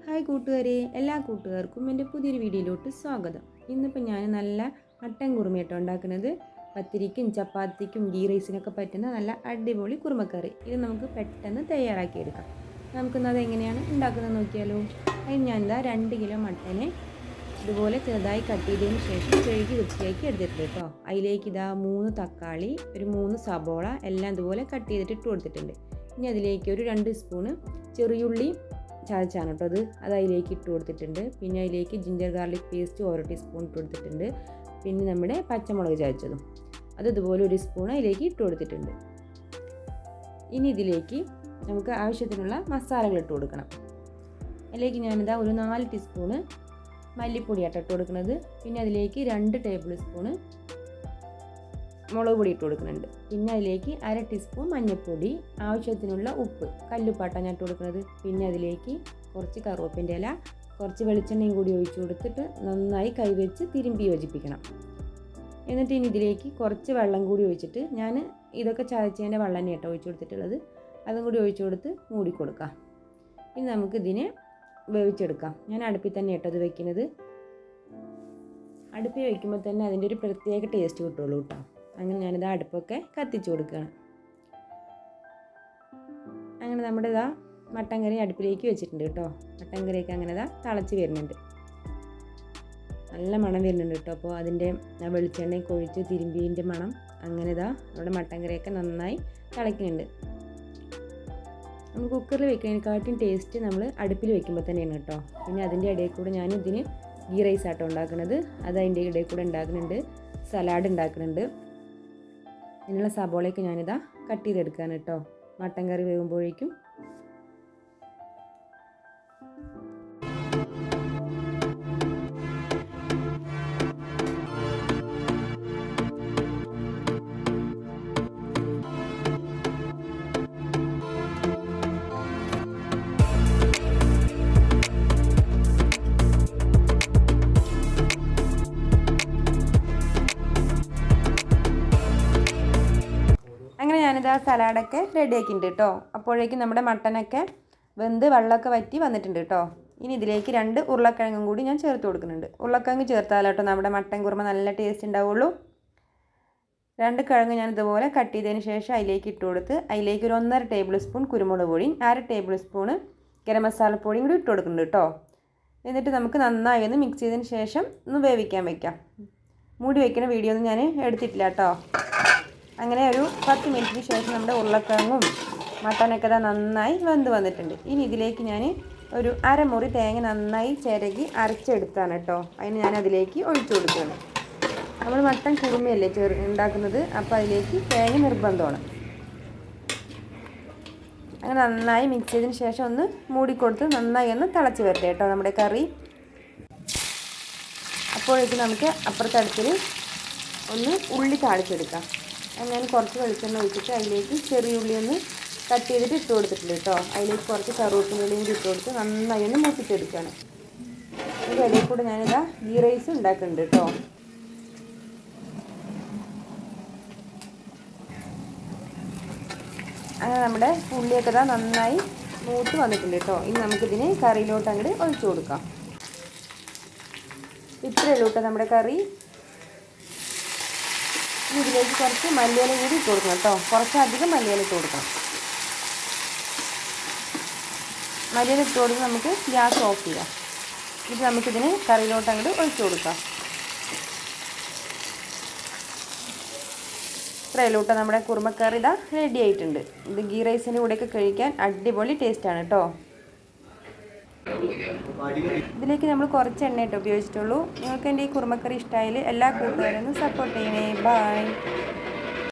Hi കൂട്ടുകാരെ, എല്ലാ കൂട്ടുകാർക്കും എൻ്റെ പുതിയൊരു വീഡിയോയിലോട്ട് സ്വാഗതം. ഇന്നിപ്പോൾ ഞാൻ നല്ല മട്ടൻ കുറുമയാട്ടോ ഉണ്ടാക്കുന്നത്. പത്തിരിക്കും ചപ്പാത്തിക്കും ഗീ റൈസിനൊക്കെ പറ്റുന്ന നല്ല അടിപൊളി കുറുമക്കറി. ഇത് നമുക്ക് പെട്ടെന്ന് തയ്യാറാക്കിയെടുക്കാം. നമുക്കിന്നത് എങ്ങനെയാണ് ഉണ്ടാക്കുന്നത് നോക്കിയാലോ. അതിന് ഞാനിതാ 2 കിലോ മട്ടനെ ഇതുപോലെ ചെറുതായി കട്ട് ചെയ്തതിന് ശേഷം കഴുകി വൃത്തിയാക്കി എടുത്തിട്ടുണ്ട് കേട്ടോ. അതിലേക്ക് ഇതാ 3 തക്കാളി, ഒരു 3 സബോള എല്ലാം ഇതുപോലെ കട്ട് ചെയ്തിട്ട് ഇട്ട് കൊടുത്തിട്ടുണ്ട്. ഇനി അതിലേക്ക് ഒരു 2 സ്പൂണ് ചെറിയുള്ളി ചതച്ചാണ് കേട്ടോ അത് അതിലേക്ക് ഇട്ട് കൊടുത്തിട്ടുണ്ട്. പിന്നെ അതിലേക്ക് ജിഞ്ചർ ഗാർലിക് പേസ്റ്റ് 1 ടീസ്പൂൺ ഇട്ട് കൊടുത്തിട്ടുണ്ട്. പിന്നെ നമ്മുടെ പച്ചമുളക് ചതച്ചതും അത് ഇതുപോലെ 1 സ്പൂൺ അതിലേക്ക് ഇട്ട് കൊടുത്തിട്ടുണ്ട്. ഇനി ഇതിലേക്ക് നമുക്ക് ആവശ്യത്തിനുള്ള മസാലകൾ ഇട്ട് കൊടുക്കണം. അതിലേക്ക് ഞാനിതാ ഒരു 4 ടീസ്പൂണ് മല്ലിപ്പൊടിയാട്ടോ ഇട്ട് കൊടുക്കുന്നത്. പിന്നെ അതിലേക്ക് 2 ടേബിൾ സ്പൂണ് മുളക് പൊടി ഇട്ട് കൊടുക്കുന്നുണ്ട്. പിന്നെ അതിലേക്ക് 1/2 ടീസ്പൂൺ മഞ്ഞൾപ്പൊടി, ആവശ്യത്തിനുള്ള ഉപ്പ്, കല്ലുപ്പാട്ടാണ് ഞാൻ ഇട്ട് കൊടുക്കുന്നത്. പിന്നെ അതിലേക്ക് കുറച്ച് കറുവേപ്പിൻ്റെ ഇല, കുറച്ച് വെളിച്ചെണ്ണയും കൂടി ഒഴിച്ചു കൊടുത്തിട്ട് നന്നായി കൈവച്ച് തിരുമ്പി യോജിപ്പിക്കണം. എന്നിട്ട് ഇനി ഇതിലേക്ക് കുറച്ച് വെള്ളം കൂടി ഒഴിച്ചിട്ട്, ഞാൻ ഇതൊക്കെ ചതച്ചതിൻ്റെ വെള്ളം തന്നെ കേട്ടോ ഒഴിച്ചു കൊടുത്തിട്ടുള്ളത്, അതും കൂടി ഒഴിച്ചു കൊടുത്ത് മൂടി കൊടുക്കാം. ഇനി നമുക്കിതിനെ വേവിച്ചെടുക്കാം. ഞാൻ അടുപ്പിൽ തന്നെ കേട്ടോ ഇത് വയ്ക്കുന്നത്. അടുപ്പിൽ വയ്ക്കുമ്പോൾ തന്നെ അതിൻ്റെ ഒരു പ്രത്യേക ടേസ്റ്റ് കിട്ടുള്ളൂ കേട്ടോ. അങ്ങനെ ഞാനിത് അടുപ്പൊക്കെ കത്തിച്ചു കൊടുക്കുകയാണ്. അങ്ങനെ നമ്മുടെ മട്ടൻ കറി അടുപ്പിലേക്ക് വെച്ചിട്ടുണ്ട് കേട്ടോ. മട്ടൻ കറിയൊക്കെ അങ്ങനെ തിളച്ച് വരുന്നുണ്ട്, നല്ല മണം വരുന്നുണ്ട് കേട്ടോ. അപ്പോൾ അതിൻ്റെ വെളിച്ചെണ്ണയൊക്കെ ഒഴിച്ച് തിരുമ്പീൻ്റെ മണം അങ്ങനെ നമ്മുടെ മട്ടൻ കറിയൊക്കെ നന്നായി തിളയ്ക്കുന്നുണ്ട്. നമ്മൾ കുക്കറിൽ വെക്കുന്നതിനെക്കാട്ടും ടേസ്റ്റ് നമ്മൾ അടുപ്പിൽ വെക്കുമ്പോൾ തന്നെയാണ് കേട്ടോ. പിന്നെ അതിൻ്റെ ഇടയിൽ കൂടെ ഞാൻ ഇതിന് ഗീ റൈസ് ആട്ടോ ഉണ്ടാക്കുന്നത്. അത് അതിൻ്റെ ഇടയിൽ കൂടെ ഉണ്ടാക്കുന്നുണ്ട്, സലാഡ് ഉണ്ടാക്കുന്നുണ്ട്. അതിനുള്ള സബോളയൊക്കെ ഞാനിതാ കട്ട് ചെയ്തെടുക്കുകയാണ് കേട്ടോ. മട്ടൻ കറി വേകുമ്പോഴേക്കും ഞാനിതാ സലാഡൊക്കെ റെഡിയാക്കിയിട്ടുണ്ട് കേട്ടോ. അപ്പോഴേക്കും നമ്മുടെ മട്ടനൊക്കെ വെന്ത് വെള്ളമൊക്കെ വറ്റി വന്നിട്ടുണ്ട് കേട്ടോ. ഇനി ഇതിലേക്ക് 2 ഉരുളക്കിഴങ്ങും കൂടി ഞാൻ ചേർത്ത് കൊടുക്കുന്നുണ്ട്. ഉരുളക്കിഴങ്ങ് ചേർത്താലോ കേട്ടോ നമ്മുടെ മട്ടൻ കുറുമ നല്ല ടേസ്റ്റ് ഉണ്ടാവുള്ളൂ. 2 കിഴങ്ങ് ഞാൻ ഇതുപോലെ കട്ട് ചെയ്തതിന് ശേഷം അതിലേക്ക് ഇട്ട് കൊടുത്ത് അതിലേക്ക് ഒരു 1.5 ടേബിൾ സ്പൂൺ കുരുമുളക് പൊടിയും 1/2 ടേബിൾ സ്പൂണ് ഗരം മസാലപ്പൊടിയും കൂടി ഇട്ട് കൊടുക്കുന്നുണ്ട് കേട്ടോ. എന്നിട്ട് നമുക്ക് നന്നായി ഒന്ന് മിക്സ് ചെയ്തതിന് ശേഷം ഒന്ന് വേവിക്കാൻ വയ്ക്കാം. മൂടി വയ്ക്കുന്ന വീഡിയോ ഒന്നും ഞാൻ എടുത്തിട്ടില്ല കേട്ടോ. അങ്ങനെ ഒരു 10 മിനിറ്റിന് ശേഷം നമ്മുടെ ഉരുളക്കിഴങ്ങും മട്ടനൊക്കെ നന്നായി വെന്ത് വന്നിട്ടുണ്ട്. ഇനി ഇതിലേക്ക് ഞാൻ ഒരു അരമുറി തേങ്ങ നന്നായി ചിരകി അരച്ചെടുത്താണ് കേട്ടോ. അതിന് ഞാൻ അതിലേക്ക് ഒഴിച്ചു കൊടുക്കുകയാണ്. നമ്മൾ മട്ടൻ കുറുമയല്ലേ ഉണ്ടാക്കുന്നത്, അപ്പോൾ അതിലേക്ക് തേങ്ങ നിർബന്ധമാണ്. അങ്ങനെ നന്നായി മിക്സ് ചെയ്തതിന് ശേഷം ഒന്ന് മൂടിക്കൊടുത്ത് നന്നായി ഒന്ന് തിളച്ച് വരട്ടെ കേട്ടോ നമ്മുടെ കറി. അപ്പോഴേക്കും നമുക്ക് അപ്പുറത്തെ അടുപ്പിൽ ഒന്ന് ഉള്ളി താളിച്ചെടുക്കാം. ഞാൻ കുറച്ച് വെളിച്ചെണ്ണ ഒഴിച്ചിട്ട് അതിലേക്ക് ചെറിയ ഉള്ളി ഒന്ന് കട്ട് ചെയ്തിട്ട് ഇട്ട് കൊടുത്തിട്ടുണ്ട് കേട്ടോ. അതിലേക്ക് കുറച്ച് കറുവേപ്പിൻ്റെ ഇലയും കൂടി ഇട്ട് കൊടുത്ത് നന്നായി ഒന്ന് മൂപ്പിച്ചെടുക്കുകയാണ്. ഇതിൻ്റെ ഇടയിൽ കൂടെ ഞാനിതാ ഗീ റൈസ് ഉണ്ടാക്കുന്നുണ്ട് കേട്ടോ. അങ്ങനെ നമ്മുടെ ഉള്ളിയൊക്കെ നന്നായി മൂത്ത് വന്നിട്ടുണ്ട് കേട്ടോ. ഇനി നമുക്കിതിന് കറിയിലോട്ട് അങ്ങോട്ട് ഒഴിച്ചു കൊടുക്കാം. ഇത്രയേ ഉള്ളൂ കേട്ടോ നമ്മുടെ കറി. ഇതിലേക്ക് കുറച്ച് മല്ലിയില കൂടി ഇട്ട് കൊടുക്കണം കേട്ടോ. കുറച്ചധികം മല്ലിയില ഇട്ട് കൊടുക്കണം. മല്ലിയില ഇട്ട് കൊടുത്ത് നമുക്ക് ഗ്യാസ് ഓഫ് ചെയ്യാം. ഇത് നമുക്കിതിന് കറിയിലോട്ട് അങ്ങോട്ട് ഒഴിച്ചു കൊടുക്കാം. ഇത്രയിലോട്ട് നമ്മുടെ കുറുമക്കറി റെഡി ആയിട്ടുണ്ട്. ഇത് ഗീ റൈസിൻ്റെ കൂടെയൊക്കെ കഴിക്കാൻ അടിപൊളി ടേസ്റ്റാണ് കേട്ടോ. ഇതിലേക്ക് നമ്മൾ കുറച്ച് എണ്ണ ഉപയോഗിച്ചിട്ടുള്ളൂ. നിങ്ങൾക്ക് എൻ്റെ ഈ കുറുമക്കറി ഇഷ്ടമായാൽ എല്ലാ കൂട്ടുകാരും സപ്പോർട്ട് ചെയ്യണേ. ബൈ.